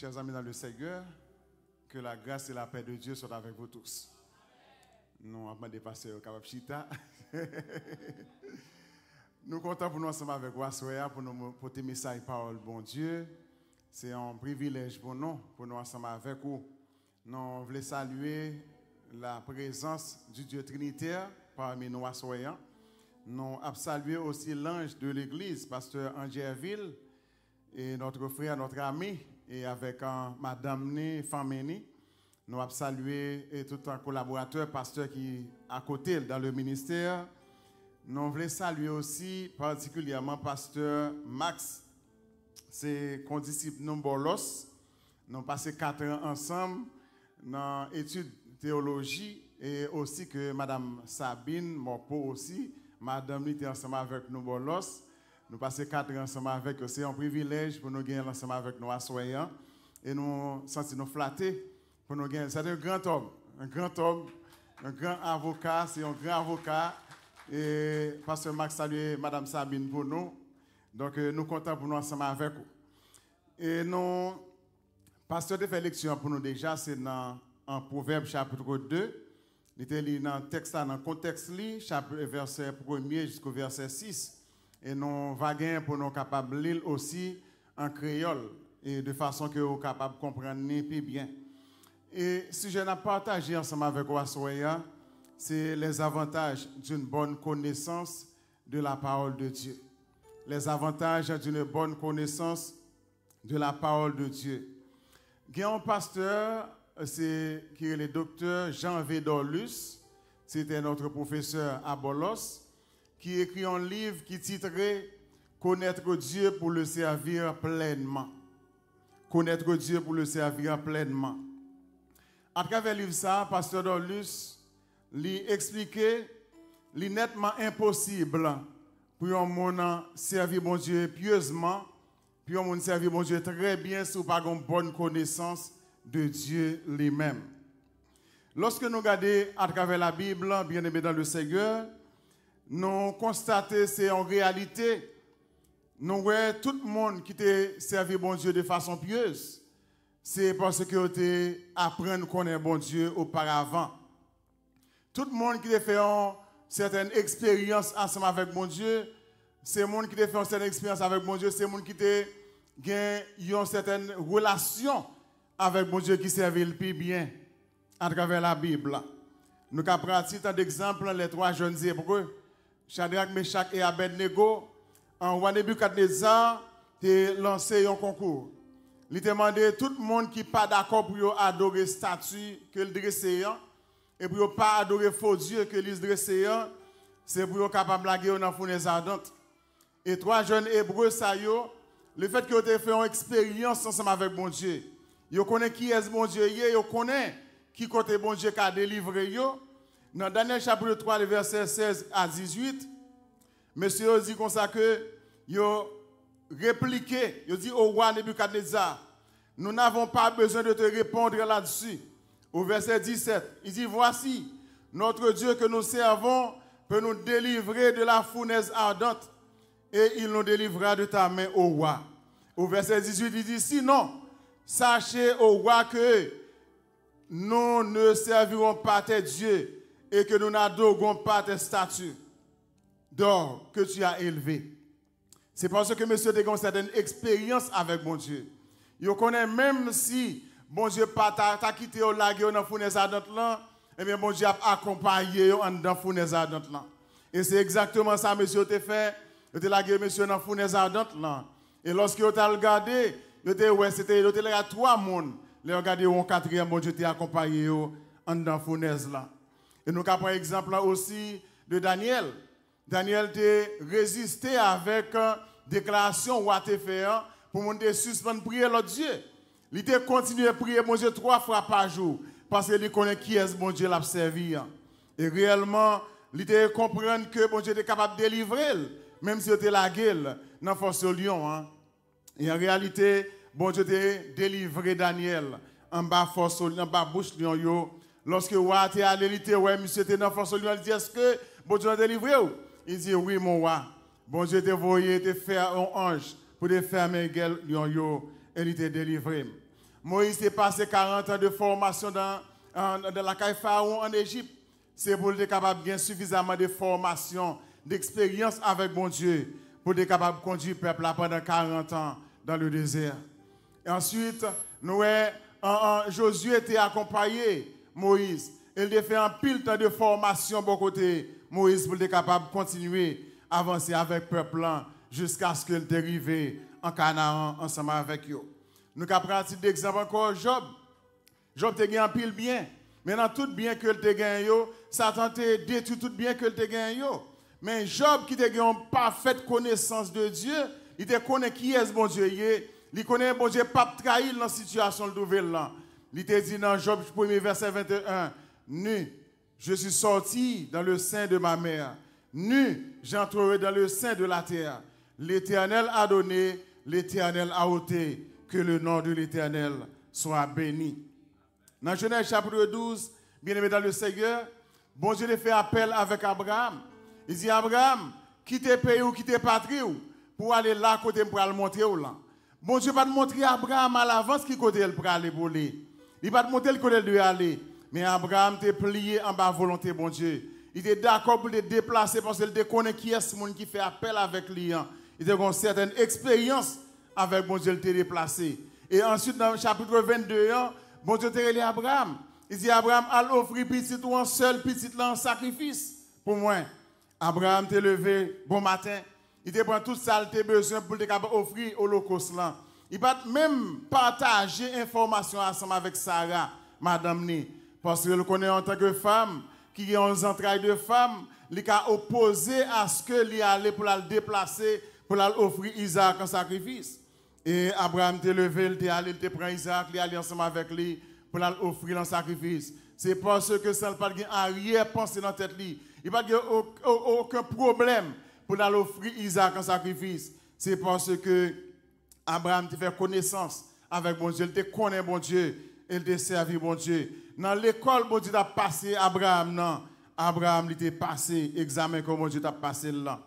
Chers amis dans le Seigneur, que la grâce et la paix de Dieu soient avec vous tous. Nous avons dépassé au Kapapchita. Nous sommes contents pour nous ensemble avec vous pour nous porter message parole bon Dieu. C'est un privilège pour nous ensemble avec vous. Nous voulons saluer la présence du Dieu Trinitaire parmi nous assoyants. Nous avons salué aussi l'ange de l'église, pasteur Angierville, et notre frère, notre ami, et avec Madame Né, Fameni. Nous avons salué tout un collaborateur, pasteur qui est à côté dans le ministère. Nous voulons saluer aussi particulièrement pasteur Max, c'est condisciple nous Bolos. Nous avons passé 4 ans ensemble dans l'étude théologie et aussi que Madame Sabine Morpo aussi. Madame était ensemble avec nous Bolos. Nous passons 4 ans ensemble avec eux. C'est un privilège pour nous gagner ensemble avec nous assoyants. Et nous sentons nous flattés pour nous gagner. C'est un grand homme, un grand avocat. C'est un grand avocat. Et pasteur Max salue Madame Sabine pour nous. Donc nous sommes contents pour nous ensemble avec vous. Et nous, pasteur de fait lecture pour nous déjà, c'est dans en Proverbe chapitre 2. Il était dans le texte, dans le contexte, verset 1er jusqu'au verset 6. Et nous vaguons pour nous capables de lire aussi en créole, et de façon que nous sommes capables de comprendre plus bien. Et si je n'ai partagé ensemble avec vous, c'est les avantages d'une bonne connaissance de la parole de Dieu. Les avantages d'une bonne connaissance de la parole de Dieu. Il y a un pasteur, qui est le docteur Jean Védorlus, c'était notre professeur à Bolos, qui écrit un livre qui titré « Connaître Dieu pour le servir pleinement ». Connaître Dieu pour le servir pleinement. À travers le livre ça, pasteur Dorlus lui expliquait qu'il est nettement impossible pour un monde servir bon Dieu pieusement, puis un monde servir bon Dieu très bien si on n'a pas une bonne connaissance de Dieu lui-même. Lorsque nous regardons à travers la Bible, bien aimé dans le Seigneur, nous constatons c'est en réalité, nous voyons tout le monde qui t'a servi bon Dieu de façon pieuse. C'est parce que tu apprends à connaître bon Dieu auparavant. Tout le monde qui t'a fait une certaine expérience ensemble avec bon Dieu, c'est le monde qui t'a fait une certaine expérience avec bon Dieu, c'est le monde qui t'a gagné une certaine relation avec bon Dieu qui servait le plus bien à travers la Bible. Nous avons pris un titre d'exemple les 3 jeunes Hébreux. Shadrach, Meshach et Abednego, en roi Nebuchadnezzar, ont lancé un concours. Il a demandé tout le monde qui n'est pas d'accord pour adorer statue que le dressé, et pour ne pas adorer faux Dieu que le dressé, c'est pour être capable de blaguer dans la fournaise ardente. Et 3 jeunes Hébreux, le fait qu'ils aient fait une expérience ensemble avec bon Dieu, ils connaissent qui est bon Dieu, ils connaissent qui côté bon Dieu qui a délivré. Dans Daniel chapitre 3, le verset 16 à 18, monsieur dit comme ça que il répliqué, il dit au roi Nebuchadnezzar, nous n'avons pas besoin de te répondre là-dessus. Au verset 17, il dit voici, notre Dieu que nous servons peut nous délivrer de la fournaise ardente et il nous délivrera de ta main au roi. Au verset 18, il dit sinon, sachez au roi que nous ne servirons pas tes dieux et que nous n'adorons pas tes statues d'or que tu as élevées. C'est parce que monsieur a une certaine expérience avec mon Dieu. Il connaît même si bon Dieu t'a quitté au lac dans la fournaise ardente là, et bien bon Dieu a accompagné dans la fournaise ardente là. Et c'est exactement ça monsieur t'a fait. Il t'a lagué monsieur dans la fournaise ardente là. Et lorsque il t'a regardé, il t'a ouais c'était il t'a 3 monde. Il a regardé un 4e bon Dieu t'a accompagné dans la fournaise là. Et nous avons un exemple aussi de Daniel. Daniel a résisté avec déclaration ou a fait pour monter suspendre prier l'autre Dieu. Il a continué à prier mon Dieu 3 fois par jour parce qu'il connaît qui est mon Dieu l'a servi. Et réellement, il a compris que mon Dieu est capable de délivrer, même si il était la gueule dans la force au lion. Et en réalité, bon Dieu a délivré Daniel en bas force en bas bouche lion. Lorsque roi était allé, il était ouais, monsieur était dans la force au lion, il dit est-ce que bon Dieu a délivré? Il dit oui mon roi. Bon Dieu t'a envoyé te faire un ange pour te fermer gueule lion et il t'a délivré. Moïse est passé 40 ans de formation dans la caille Pharaon en Égypte. C'est pour être capable de gagner suffisamment de formation, d'expérience avec bon Dieu, pour être capable de conduire le peuple pendant 40 ans dans le désert. Et ensuite, Josué était accompagné Moïse. Il a fait un pile temps de formation bon côté Moïse pour être capable de continuer à avancer avec le peuple jusqu'à ce qu'il arrive en Canaan ensemble avec eux. Nous avons pris un petit exemple encore, Job. Job a gagné un pile bien. Mais dans tout bien que tu as gagné, Satan a détruit tout bien que tu as gagné. Mais Job qui a gagné une parfaite connaissance de Dieu, il te connaît qui est ce bon Dieu. Il connaît bon Dieu, pas trahir dans la situation de nouvelle. Il te dit dans Job 1er verset 21, nu, je suis sorti dans le sein de ma mère. Nu, j'entrerai dans le sein de la terre. L'Éternel a donné, l'Éternel a ôté. Que le nom de l'Éternel soit béni. Dans Genèse chapitre 12, bien aimé dans le Seigneur, bon Dieu fait appel avec Abraham. Il dit, Abraham, quitte pays ou quitte patrie pour aller là côté pour aller montrer ou là. Bon Dieu va te montrer à Abraham à l'avance qui côté il pour aller pour lui. Il va te montrer le côté il doit aller. Mais Abraham t'est plié en bas volonté bon Dieu. Il était d'accord pour te déplacer parce qu'il te connaît qui est ce monde qui fait appel avec lui. Il a une certaine expérience avec bon Dieu, il t'a déplacé. Et ensuite, dans le chapitre 22, bon Dieu t'a relé Abraham. Il dit, Abraham, allez offrir petit ou un seul petit en sacrifice pour moi. Abraham t'a levé bon matin. Il te prend tout ça, il t'a besoin pour offrir l'holocauste là. Il va même partager information ensemble avec Sarah, madame Ni. Parce qu'il connaît en tant que femme, qui est en entrailles de femme, il a opposé à ce qu'il allait pour la déplacer, pour l'offrir Isaac en sacrifice. Et Abraham t'est levé, il t'est allé, il t'est pris Isaac, il est allé ensemble avec lui pour l'offrir en sacrifice. C'est parce que ça n'a pas de arrière-pensée dans la tête. Il n'y a pas aucun problème pour l'offrir Isaac en sacrifice. C'est parce que Abraham t'a fait connaissance avec bon Dieu, il te connaît bon Dieu, il t'a servi bon Dieu. Dans l'école, bon Dieu t'a passé Abraham, non. Abraham il t'a passé examen comme bon Dieu t'a passé là.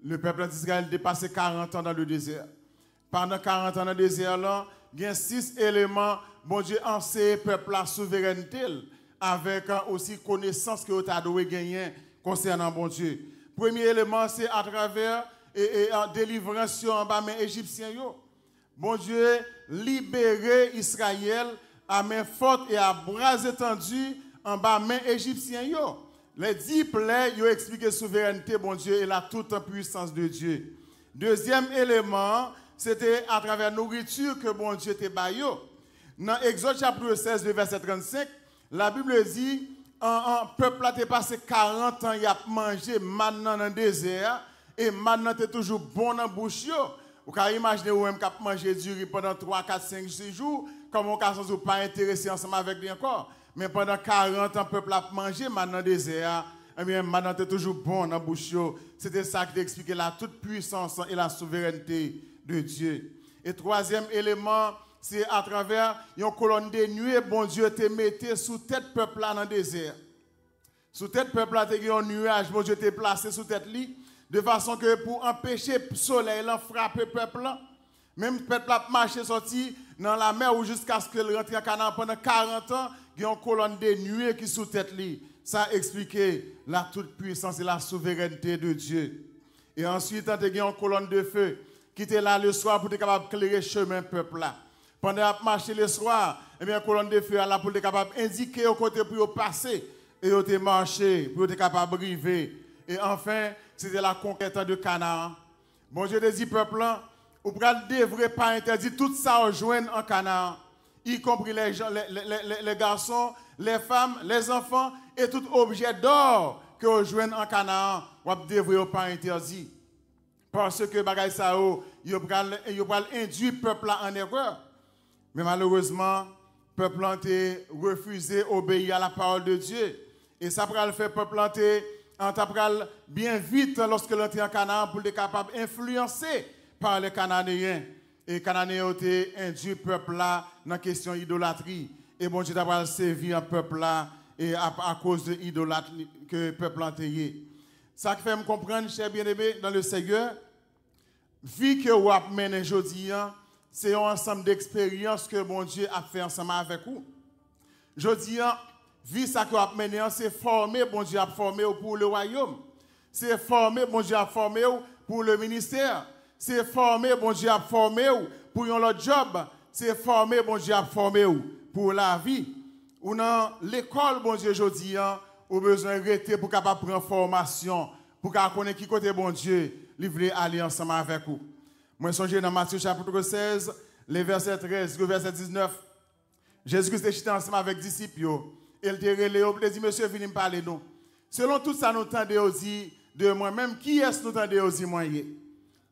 Le peuple d'Israël a passé 40 ans dans le désert. Pendant 40 ans dans le désert, là, il y a 6 éléments, bon Dieu enseigne le peuple la souveraineté avec aussi connaissance que tu as dû gagner concernant bon Dieu. Premier élément, c'est à travers délivrance sur en bas main égyptien. Bon Dieu libéré Israël à main forte et à bras étendus en bas main égyptien. Les 10 plaies, ils ont expliqué la souveraineté, bon Dieu, et la toute puissance de Dieu. Deuxième élément, c'était à travers la nourriture que bon Dieu te baillé. Dans Exode chapitre 16, verset 35, la Bible dit, un peuple a passé 40 ans, il a mangé maintenant dans le désert, et maintenant c'est toujours bon dans la bouche. Vous pouvez imaginer vous-même qui a mangé du riz pendant 3, 4, 5, 6 jours, comme on ne pas intéressé ensemble avec lui encore. Mais pendant 40 ans, le peuple a mangé maintenant dans le désert, et bien maintenant c'est toujours bon dans la bouche. C'était ça qui expliquait la toute puissance et la souveraineté de Dieu. Et troisième élément, c'est à travers une colonne de nuée, bon Dieu te mettait sous tête peuple là dans le désert. Sous tête peuple là, tu as un nuage, bon Dieu te placé sous tête li, de façon que pour empêcher le soleil là frapper peuple là, même peuple là marcher sorti dans la mer ou jusqu'à ce qu'il rentre en Canaan pendant 40 ans, il y a une colonne de nuée qui sous tête li. Ça expliquait la toute puissance et la souveraineté de Dieu. Et ensuite, tu as une colonne de feu qui était là le soir pour être capable d'éclairer le chemin peuple là. Pendant que marcher le soir, eh bien, colonne de feu là pour être capable d'indiquer au côté pour passer et te marcher pour être capable d'arriver. Et enfin, c'était la conquête de Canaan. Bon Dieu te dit peuple là, vous ne devrez pas interdire tout ça rejoindre en Canaan, y compris les garçons, les femmes, les enfants et tout objet d'or que rejoignent en Canaan, vous ne devrez pas interdire. Parce que bagay sa yo, yo pral induire le peuple en erreur. Mais malheureusement, le peuple a refusé d'obéir à la parole de Dieu. Et ça pral faire le peuple bien vite lorsque l'entrée en Canaan pour être capable d'influencer par les Cananéens. Et les Cananéens ont induit le peuple là dans la question d'idolâtrie. Et bon Dieu a servi un peuple là et à cause de l'idolâtrie que le peuple a été. Ça fait me comprendre, cher bien-aimé, dans le Seigneur, vie que vous avez menée aujourd'hui, c'est un ensemble d'expériences que bon Dieu a fait ensemble avec vous. Je dis, vie ça que a mené, c'est former, bon Dieu a formé pour le royaume. C'est former, bon Dieu a formé pour le ministère. C'est former, bon Dieu a formé pour un job. C'est former, bon Dieu a formé pour la vie. Ou dans l'école, bon Dieu, je dis, ou besoin de rester pour capable prendre formation, pour connaître qui côté bon Dieu, livrer aller ensemble avec vous. Moi, je songe dans Matthieu chapitre 16, les versets 13, le verset 19. Jésus-Christ était ensemble avec les disciples. Et il a dit, monsieur, venez me parler nous. Selon tout ça, nous entendons aussi de moi-même, qui est-ce que nous entendons aussi moi? Il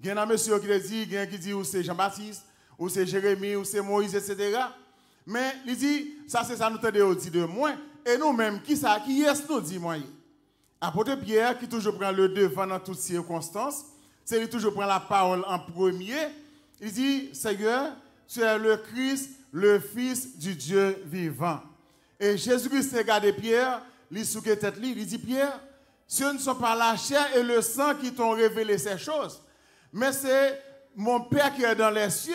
y a un monsieur qui dit, il y a qui dit, ou c'est Jean-Baptiste, ou c'est Jérémie, ou c'est Moïse, etc. Mais il dit, ça c'est ça nous entendons aussi de moi. Et nous-mêmes, qui est-ce que nous dit moi? Apôtre Pierre, qui toujours prend le devant dans toutes circonstances, c'est lui toujours prend la parole en premier. Il dit, Seigneur, tu es le Christ, le Fils du Dieu vivant. Et Jésus-Christ regardé Pierre, il souquait tête, il dit, Pierre, ce ne sont pas la chair et le sang qui t'ont révélé ces choses, mais c'est mon Père qui est dans les cieux.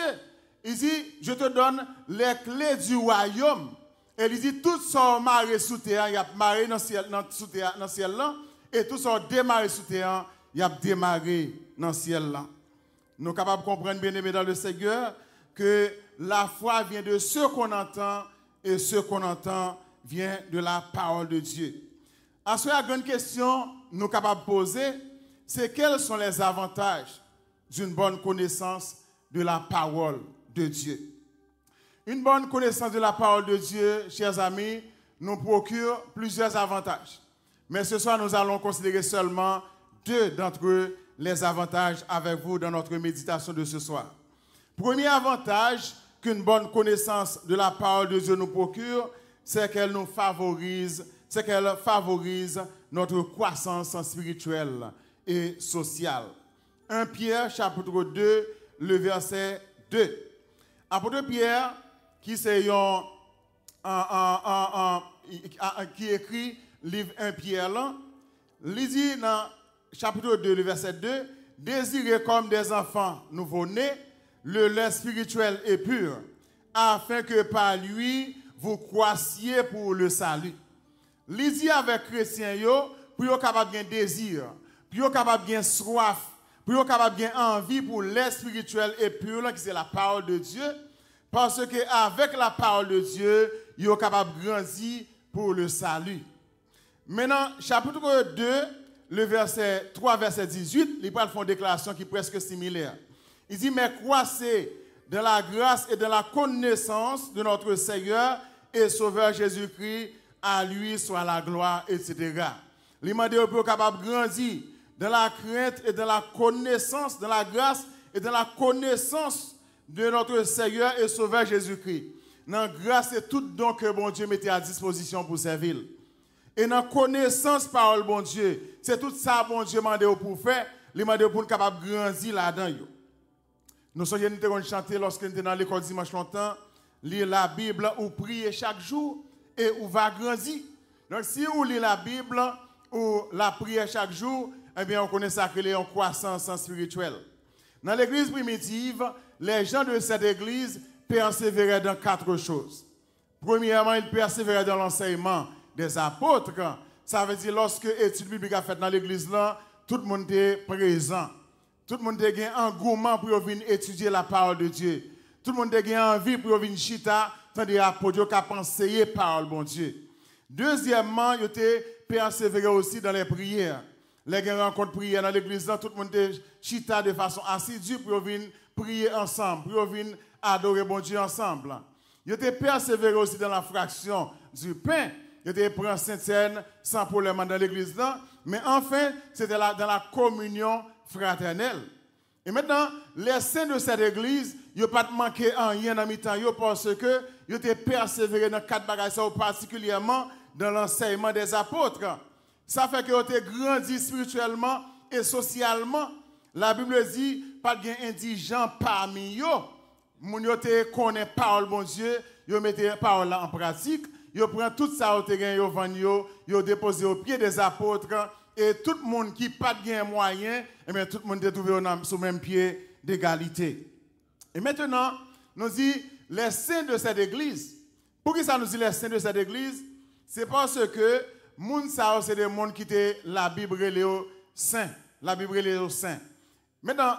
Il dit, je te donne les clés du royaume. Et il dit, tout sont marré sous terre, il y a marré dans le ciel là, et tout sont démarré sous terre, il y a démarré dans le ciel là. Nous sommes capables de comprendre, bien aimés dans le Seigneur, que la foi vient de ce qu'on entend, et ce qu'on entend vient de la parole de Dieu. Ensuite, la grande question nous sommes capables de poser, c'est quels sont les avantages d'une bonne connaissance de la parole de Dieu. Une bonne connaissance de la parole de Dieu, chers amis, nous procure plusieurs avantages. Mais ce soir, nous allons considérer seulement deux d'entre eux, les avantages avec vous dans notre méditation de ce soir. Premier avantage qu'une bonne connaissance de la parole de Dieu nous procure, c'est qu'elle nous favorise, notre croissance spirituelle et sociale. 1 Pierre, chapitre 2, le verset 2. Apôtre Pierre, qui écrit livre 1 Pierre, là, il dit dans chapitre 2, le verset 2, désirez comme des enfants nouveau-nés le lait spirituel et pur, afin que par lui vous croissiez pour le salut. Il dit avec chrétiens, pour être capable de désir, pour être capable de soif, pour être capable de envie pour le lait spirituel et pur, qui c'est la parole de Dieu, parce qu'avec la parole de Dieu, il est capable de grandir pour le salut. Maintenant, chapitre 2, le verset 3, verset 18, il parle d'une déclaration qui est presque similaire. Il dit, mais croissez dans la grâce et dans la connaissance de notre Seigneur et Sauveur Jésus-Christ, à lui soit la gloire, etc. Il m'a dit, on peut capable de grandir dans la crainte et dans la connaissance, dans la grâce et dans la connaissance de notre Seigneur et Sauveur Jésus-Christ. Dans la grâce et tout don que bon Dieu mettait à disposition pour servir. Et dans la connaissance parole bon Dieu, c'est tout ça bon Dieu m'a demandé pour faire, il m'a demandé pour être capable de grandir là-dedans. Nous sommes venus chanter lorsque nous étions dans l'école dimanche longtemps, lire la Bible ou prier chaque jour et on va grandir. Donc si on lit la Bible ou la prière chaque jour, eh bien on connaît ça que en croissance spirituelle. Dans l'église primitive, les gens de cette église persévéraient dans 4 choses. Premièrement, ils persévéraient dans l'enseignement des apôtres. Ça veut dire lorsque l'étude biblique a fait dans l'église là, tout le monde était présent. Tout le monde a un engouement pour venir étudier la parole de Dieu. Tout le monde a envie pour venir chita, tandis l'apôtre qui a pensé la parole bon Dieu. Deuxièmement, ils étaient persévérés aussi dans les prières. Les rencontres prières dans l'église là, tout le monde était chita de façon assidue pour venir prier ensemble, pour venir adorer bon Dieu ensemble. Ils étaient persévérés aussi dans la fraction du pain. Ils étaient pris Sainte-Seine sans problème dans l'église là. Mais enfin, c'était dans la communion fraternelle. Et maintenant, les saints de cette église, ils n'ont pas manqué en rien dans mi-temps parce que ils étaient persévérés dans 4 bagages, particulièrement dans l'enseignement des apôtres. Ça fait qu'ils ont été grandis spirituellement et socialement. La Bible dit, pas de indigents parmi eux. Ils connaissent la parole bon Dieu, ils mettent la parole en pratique, ils prennent tout ça, ils déposent au pied des apôtres. Et tout le monde qui n'a pas de moyen, eh bien, tout le monde est trouvé sur le même pied d'égalité. Et maintenant, nous dit les saints de cette église. Pour qui ça nous dit les saints de cette église? C'est parce que moun sa c'est des mondes qui étaient la Bible et les saints. La Bible et les saints. Maintenant,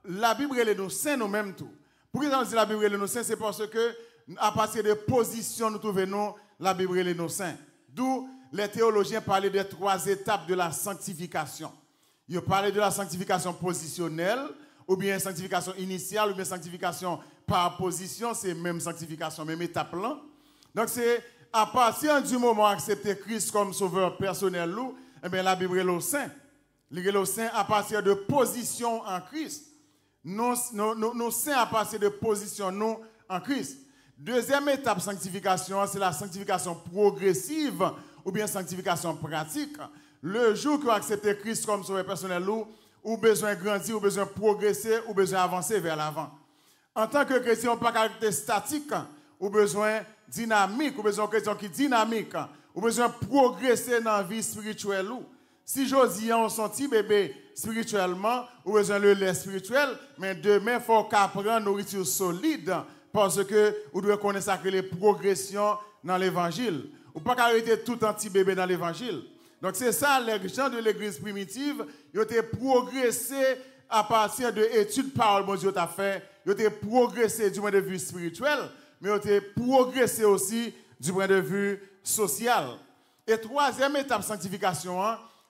la Bible et les saints nous-mêmes tout. Pour qui ça nous dit la Bible et les saints? C'est parce que à partir de positions nous trouvons la Bible et les saints. D'où les théologiens parlaient des 3 étapes de la sanctification. Ils parlaient de la sanctification positionnelle, ou bien sanctification initiale, ou bien sanctification par position, c'est même sanctification, même étape là. Donc c'est à partir du moment où accepter Christ comme sauveur personnel, eh bien la Bible est le saint. Le saint à partir de position en Christ. Nous saints à partir de position nous en Christ. Deuxième étape de sanctification, c'est la sanctification progressive ou bien sanctification pratique. Le jour que vous acceptez Christ comme sauveur personnel, ou besoin de grandir, ou besoin de progresser, ou besoin d'avancer vers l'avant. En tant que chrétien, on n'a pas caractère statique, ou besoin dynamique, ou besoin de chrétien qui est dynamique, ou besoin de progresser dans la vie spirituelle. Si Josie a un senti bébé spirituellement, ou besoin de lait spirituel, mais demain, il faut qu'apprendre nourriture solide, parce que vous devez connaître ça que les progressions dans l'évangile. Ou pas arrêter tout petit bébé dans l'évangile. Donc c'est ça, les gens de l'église primitive, ils ont progressé à partir de l'étude parole bon Dieu t'a fait, ils ont progressé du point de vue spirituel, mais ils ont progressé aussi du point de vue social. Et troisième étape de sanctification,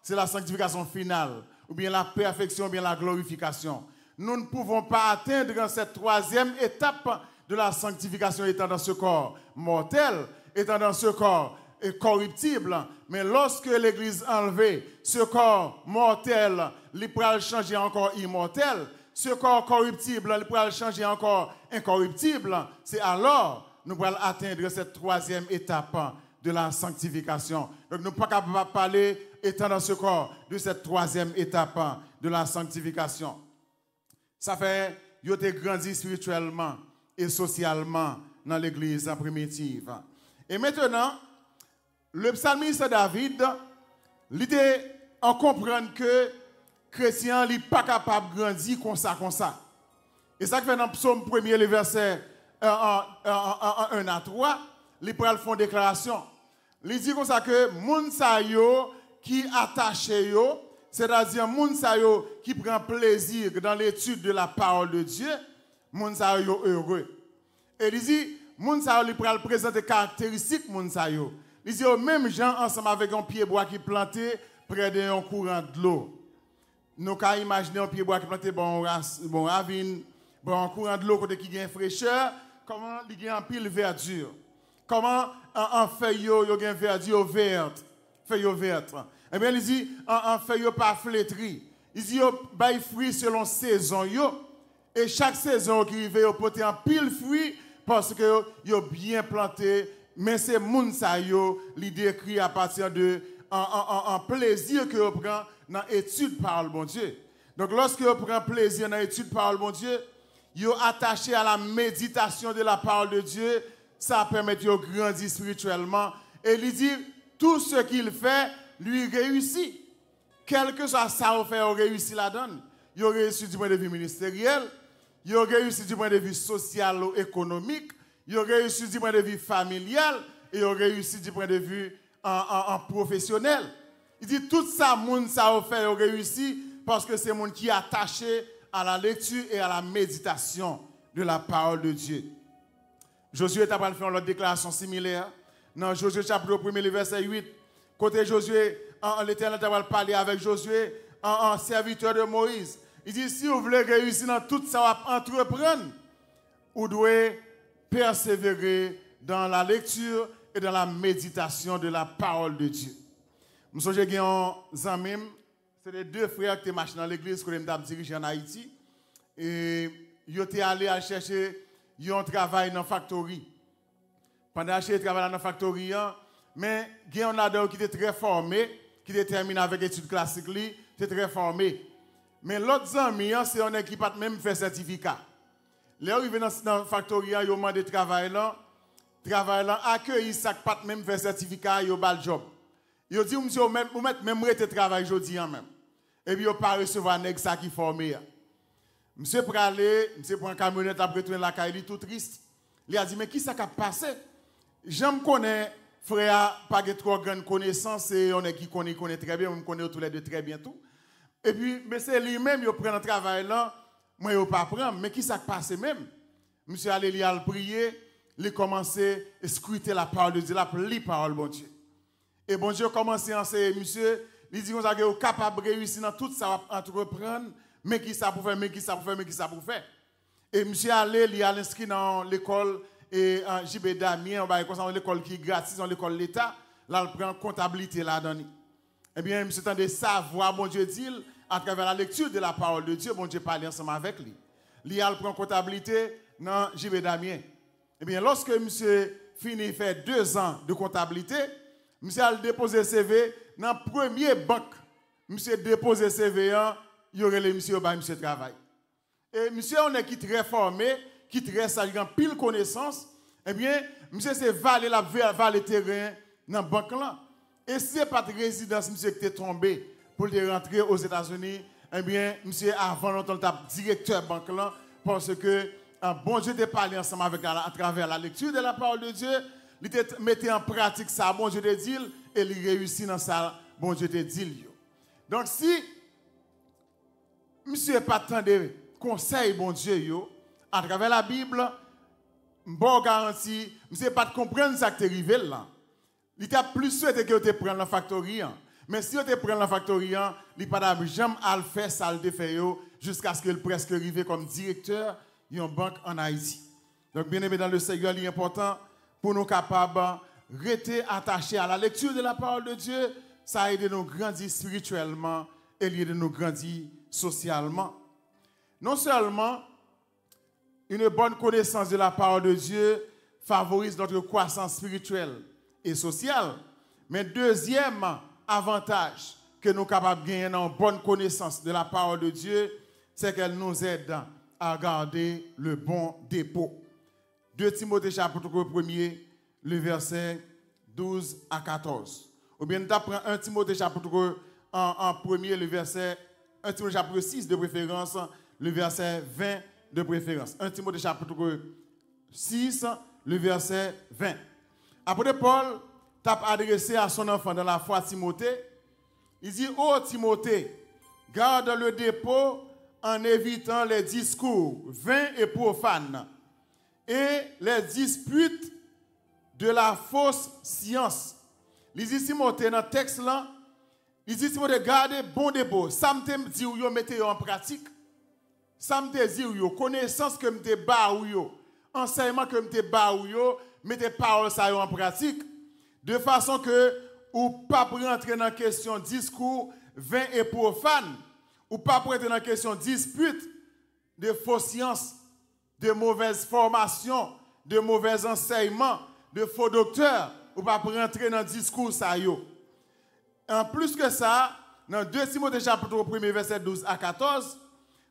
c'est la sanctification finale, ou bien la perfection, ou bien la glorification. Nous ne pouvons pas atteindre cette troisième étape de la sanctification étant dans ce corps mortel, étant dans ce corps corruptible, mais lorsque l'Église enlevée, ce corps mortel, il pourra changer encore immortel, ce corps corruptible, il pourra changer encore incorruptible, c'est alors nous pourrons atteindre cette troisième étape de la sanctification. Donc nous ne pouvons pas parler, étant dans ce corps, de cette troisième étape de la sanctification. Ça fait, ils ont grandi spirituellement et socialement dans l'Église primitive. Et maintenant, le psalmiste David, il était en comprendre que chrétien n'est pas capable de grandir comme ça. Et ça fait dans le psaume 1er, le verset 1 à 3, il prend une déclaration. Il dit comme ça que moun sa yo qui attaché yo, c'est-à-dire moun sa yo qui prend plaisir dans l'étude de la parole de Dieu, moun sa yo heureux. Et il dit, moun sa yo, il prend présenter caractéristiques moun sa yo. Il dit aux mêmes gens ensemble avec un pied bois qui planté près d'un courant de l'eau. Nous pouvons imaginer un pied bois qui planté bon ravine, bon courant de l'eau côté qui gagne fraîcheur, comment il y a un pile verdure. Comment en feuille yo gagne verdure verte, feuille verte. Eh bien il dit en feuille pas flétri. Il dit yo bay fruit selon saison yo et chaque saison qui arrive yo porter un pile fruit parce que yo bien planté. Mais c'est moun sa yo li décrit à partir de un plaisir que vous prenez dans l'étude par le bon Dieu. Donc lorsque vous prenez plaisir dans l'étude par le bon Dieu, vous attaché à la méditation de la parole de Dieu, ça permet de grandir spirituellement. Et il dit, tout ce qu'il fait, lui réussit. Quel que soit ça, il fait, il réussit la donne. Il réussit du point de vue ministériel, il réussit du point de vue social ou économique, il réussit du point de vue familial et il réussit du point de vue en professionnel. Il dit tout ça, moun ça fait, il réussit parce que c'est moun qui est attaché à la lecture et à la méditation de la parole de Dieu. Josué t'a fait une déclaration similaire. Dans Josué chapitre 1, verset 8, côté Josué, l'Éternel t'a parlé avec Josué, en serviteur de Moïse. Il dit si vous voulez réussir dans tout ça, entreprendre, vous devez persévérer dans la lecture et dans la méditation de la parole de Dieu. Je me souviens que amis, c'est les deux frères qui marchent dans l'église que je dirige en Haïti. Et ils étaient allés à chercher un travail dans la factory. Pendant qu'ils travaillaient dans la factory, mais il y a un ado qui était très formé, qui était terminé avec l'étude classique, qui était très formé. Mais l'autre ami, c'est un qui n'a même fait certificat. Là, ils viennent dans la factory, ils ont demandé travail là, accueilli ça pas même fait certificat, ils ont le job. Ils ont dit monsieur vous mettez même rete travail aujourd'hui même. Et puis ils pas recevoir nèg ça qui formé. Monsieur pour aller, monsieur prend camionnette après retourner la caille tout triste. Il a dit, mais qui ça a passé? J'aime connaître, frère, pas trop grande connaissance, et on est qui connaît très bien, on connaît tous les deux très bien tout. Et puis, mais c'est lui-même, il prend le travail là, moi, il ne pas prendre, mais qui ça a passé même? Monsieur allé il a prié, il a commencé à scruter la parole de Dieu, la parole bon Dieu. Et bon Dieu a commencé à enseigner, monsieur, il dit qu'on est capable de réussir dans tout ça, entreprendre, mais qui ça pour faire, mais qui ça pour faire, mais qui ça pour faire. Et monsieur allé, il a inscrit dans l'école et JB Damien, on va dans l'école qui est gratuite, dans l'école de l'État, là, il prend comptabilité là-dedans. Eh bien, monsieur tend de savoir, bon Dieu dit, à travers la lecture de la parole de Dieu, bon Dieu parle ensemble avec lui. Il prend comptabilité dans JB Damien. Eh bien, lorsque monsieur finit faire 2 ans de comptabilité, monsieur a déposé CV dans la première banque. Monsieur déposé CV, il y aurait les monsieur travail. Et monsieur, on est qui très formé, qui très sage, pile connaissance. Eh bien, monsieur, c'est valer terrain dans la banque là. Et si ce n'est pas de résidence, monsieur, qui est tombé pour rentrer aux États-Unis, eh bien, monsieur, avant longtemps, le directeur de banque là, parce que bon Dieu t'a parlé ensemble avec à travers la lecture de la parole de Dieu, il t'a mis en pratique ça, bon Dieu te dit, et il réussit dans ça, bon Dieu te dit. Donc, si monsieur n'est pas attendu conseil, bon Dieu, à travers la Bible, bon garantie, monsieur pas de comprendre ça qui est arrivé là. Il t'a plus souhaité que tu prennes la factory. Mais si tu prends la factory, il n'a pas jamais à le faire, ça le fait jusqu'à ce qu'il presque arrive comme directeur d'une banque en Haïti. Donc, bien aimé dans le Seigneur, il est important pour nous capables de rester attachés à la lecture de la parole de Dieu. Ça aide nous grandir spirituellement et aide nous grandir socialement. Non seulement une bonne connaissance de la parole de Dieu favorise notre croissance spirituelle et sociale, mais deuxième avantage que nous sommes capables de gagner une bonne connaissance de la parole de Dieu, c'est qu'elle nous aide à garder le bon dépôt. 2 Timothée chapitre 1er, le verset 12 à 14. Ou bien nous apprenons 1 Timothée chapitre en premier, le verset 1 Timothée chapitre 6 de préférence, le verset 20 de préférence. 1 Timothée chapitre 6, le verset 20. Après Paul t'a adressé à son enfant dans la foi Timothée. Il dit, ô Timothée, garde le dépôt en évitant les discours vains et profanes et les disputes de la fausse science. Il dit Timothée dans le texte là, il dit Timothée, gardez bon dépôt. Ça me dit vous mettez en pratique. Ça me dit vous connaissance que me ba ou enseignement que me ba ou mettez parole ça en pratique de façon que ou pas rentrer dans la question discours vain et profane, ou pas rentrer dans la question dispute de fausses sciences, de mauvaises formations, de mauvais enseignements, de faux docteurs, ou pas rentrer dans le discours ça yo. En plus que ça, dans 2 Timothée chapitre 1 verset 12 à 14,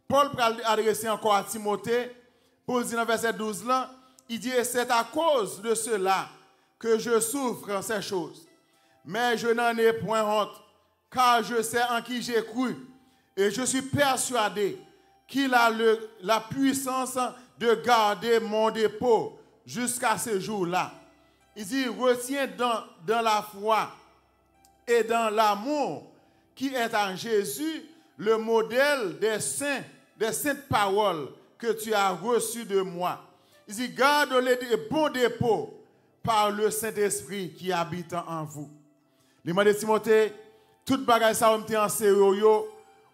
Paul va adresser encore à Timothée pour dire dans verset 12 là, il dit c'est à cause de cela que je souffre en ces choses. Mais je n'en ai point honte, car je sais en qui j'ai cru, et je suis persuadé qu'il a la puissance de garder mon dépôt jusqu'à ce jour-là. Il dit, retiens dans la foi et dans l'amour qui est en Jésus le modèle des saintes paroles que tu as reçues de moi. Il dit, garde les bons dépôts par le Saint-Esprit qui habite en vous. Les mots de Timothée, toute bagaille ça on en sérieux,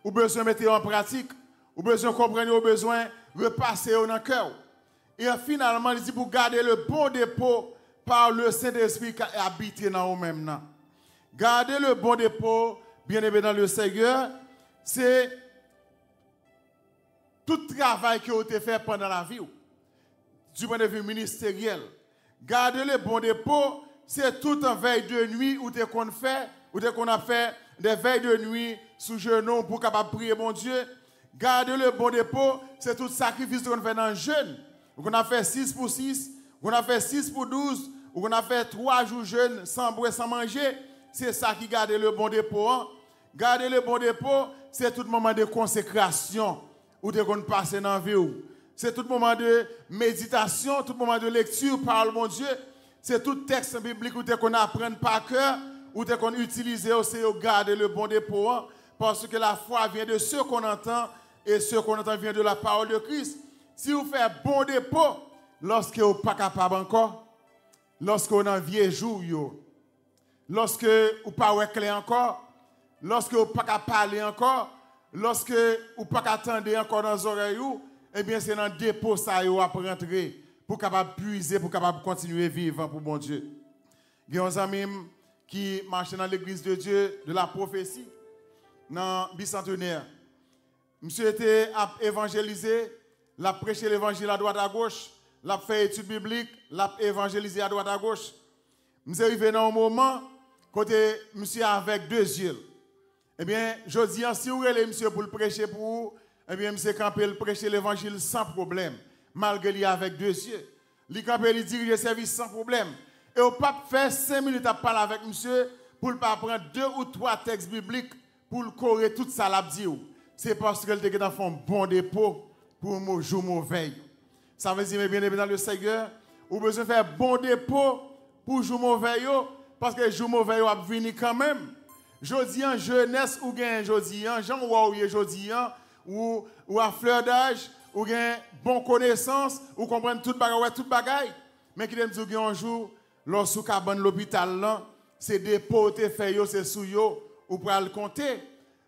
ou besoin de mettre en pratique, ou besoin de comprendre, ou besoin de repasser dans le cœur. Et finalement, il dit pour garder le bon dépôt par le Saint-Esprit qui habite dans vous-même. Garder le bon dépôt, bien aimé dans le Seigneur, c'est tout travail que vous avez fait pendant la vie, du point de vue ministériel. Garder le bon dépôt, c'est tout un veille de nuit où tu qu'on a fait des veilles de nuit sous genoux pour capable prier mon Dieu. Garder le bon dépôt, c'est tout sacrifice qu'on fait dans le jeûne. On a fait 6 pour 6, on a fait 6 pour 12, on a fait 3 jours jeûne sans boire, sans manger. C'est ça qui garde le bon dépôt. Hein? Garder le bon dépôt, c'est tout moment de consécration où tu qu'on passe dans la vie. C'est tout moment de méditation, tout moment de lecture, parole mon Dieu. C'est tout texte biblique où qu'on apprend par cœur, où qu'on utilise aussi garder le bon dépôt. Parce que la foi vient de ce qu'on entend et ce qu'on entend vient de la parole de Christ. Si vous faites bon dépôt, lorsque vous n'êtes pas capable encore, lorsque vous êtes en vieux jour, lorsque vous n'êtes pas clair encore, lorsque vous n'êtes pas capable de parler encore, lorsque vous n'êtes pas capable d'attendre encore dans les oreilles, eh bien c'est dans le dépôt ça vous pour rentrer, pour capable puiser, pour capable continuer à vivre pour bon Dieu. Il y a des amis qui marchent dans l'église de Dieu de la prophétie, dans le bicentenaire. Monsieur était évangélisé, l'a prêché l'évangile à droite à gauche, l'a fait études bibliques, l'a évangélisé à droite à gauche. Monsieur arrivé dans un moment, côté monsieur avec 2 yeux. Eh bien, je dis, si vous voulez monsieur pour le prêcher pour vous, eh bien, monsieur campé le prêcher l'évangile sans problème, malgré lui avec 2 yeux. Il campé il dirige le service sans problème. Et au pape fait 5 minutes à parler avec monsieur pour ne pas prendre 2 ou 3 textes bibliques pour le corriger tout ça l'a dit. C'est parce que le était dans un bon dépôt pour mon jour mauvais. Ça veut dire, mes bien-aimés dans le Seigneur, vous avez besoin de faire bon dépôt pour jour mauvais, parce que jour mauvais va venir quand même. Jodi en jeunesse ou gain jodi en Jean ou jodi ou à fleur d'âge ou gain bonne connaissance ou comprendre toute bagaille mais qui aime dire un jour lorsque cabane l'hôpital là c'est dépôt te fait yo c'est sou yo ou pour le compter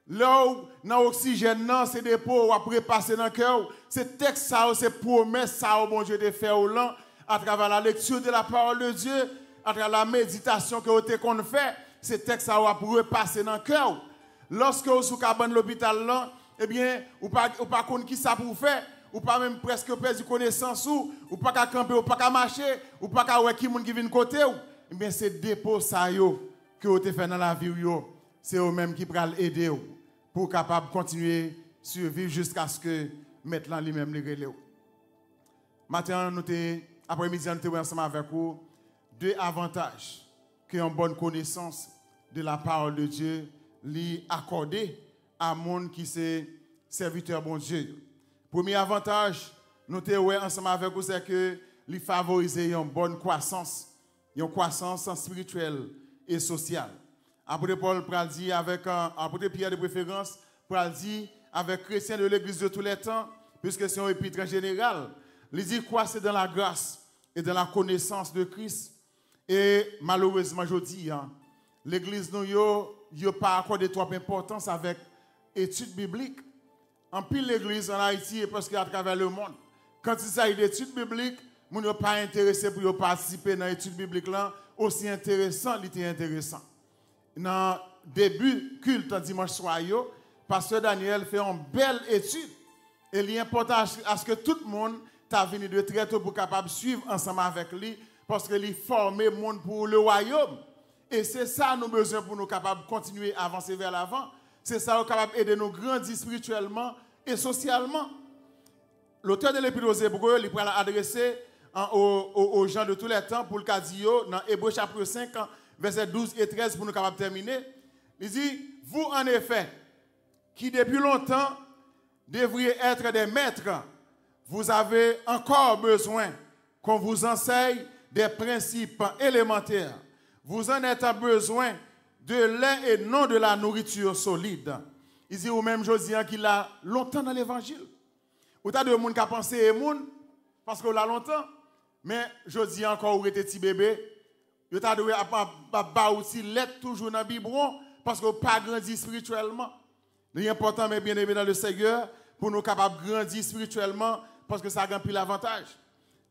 là dans oxygène non c'est dépôt ou après passer dans cœur c'est texte ça c'est promesse ça bon Dieu te fait au là à travers la lecture de la parole de Dieu à travers la méditation que qu'on fait. Ces textes ça va pour repasser dans le cœur. Lorsque vous sous cabane l'hôpital là, eh bien, ou pas connaître qui ça pour faire, ou pas même presque perdu connaissance ou pas qu'à camper, ou pas qu'à marcher, ou pas qu'à voir qui moun qui vient côté eh bien c'est dépôt ça yo que vous te fait dans la vie yo, c'est eux même qui pral aider pour capable continuer survivre jusqu'à ce que maintenant lui-même les relève. Maintenant nous après-midi nous sommes ensemble avec vous 2 avantages qui ont une bonne connaissance de la parole de Dieu, lui accorder à monde qui c'est serviteur bon Dieu. Premier avantage, nous sommes ensemble avec vous, c'est que lui favoriser une bonne croissance, une croissance spirituelle et sociale. Après Paul pral dit avec après Pierre de préférence, pral dit avec chrétiens de l'église de tous les temps, puisque c'est un épître général, il dit croissez dans la grâce et dans la connaissance de Christ. Et malheureusement, je dis, l'église nous n'a pas accordé trop d'importance avec l'étude biblique. En pile l'église en Haïti et presque à travers le monde. Quand il s'agit d'études bibliques, nous ne sommes pas intéressés pour participer dans l'étude biblique là, aussi intéressant, il était intéressant. Dans le début culte dimanche soir, pasteur Daniel fait une belle étude. Et il est important à ce que tout le monde t'a venu de très tôt pour capable suivre ensemble avec lui. Parce que lui former le monde pour le royaume. Et c'est ça nous besoin pour nous capables de continuer à avancer vers l'avant. C'est ça nous capable d'aider nous grandir spirituellement et socialement. L'auteur de l'Épître aux Hébreux, il pourra l'adresser aux gens de tous les temps pour le cas d'Io, dans Hébreux chapitre 5, versets 12 et 13 pour nous capables de terminer. Il dit, vous en effet, qui depuis longtemps devriez être des maîtres, vous avez encore besoin qu'on vous enseigne des principes élémentaires. Vous en êtes besoin de lait et non de la nourriture solide. Il dit ou même Josian qu'il a longtemps dans l'évangile. Ou t'as de monde qui a pensé et monde parce qu'on l'a longtemps. Mais Josian encore où était petit bébé, il t'a de pas aussi lait toujours dans le biberon parce qu'on pas grandi spirituellement. L'important mais bien aimé dans le Seigneur pour nous capables de grandir spirituellement parce que ça a plus l'avantage.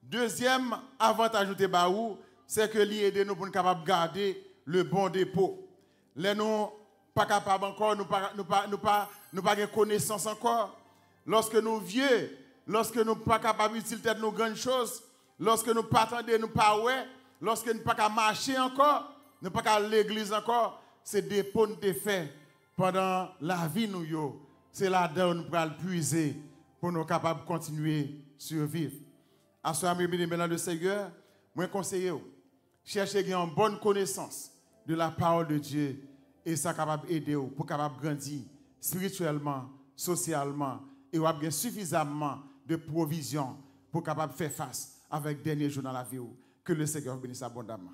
Deuxième avantage de Baou, c'est que l'aider nous pour nous capables de garder le bon dépôt. Les nous pas capables encore, nous pas de connaissance encore. Lorsque nous vieux, lorsque nous pas capables d'utiliser nos grandes choses, lorsque nous pas attendre, nous pas ouais, lorsque nous pas marcher encore, nous pas à l'église encore, c'est dépôt nous fait pendant la vie nous yo. C'est là-dedans nous pourrons puiser pour nous capables de continuer à survivre. À ce moment dans le Seigneur, moi conseille cherchez une bonne connaissance de la parole de Dieu et ça capable d'aider pour capable grandir spirituellement, socialement et avoir suffisamment de provision pour capable faire face avec dernier jour dans la vie. Que le Seigneur bénisse abondamment.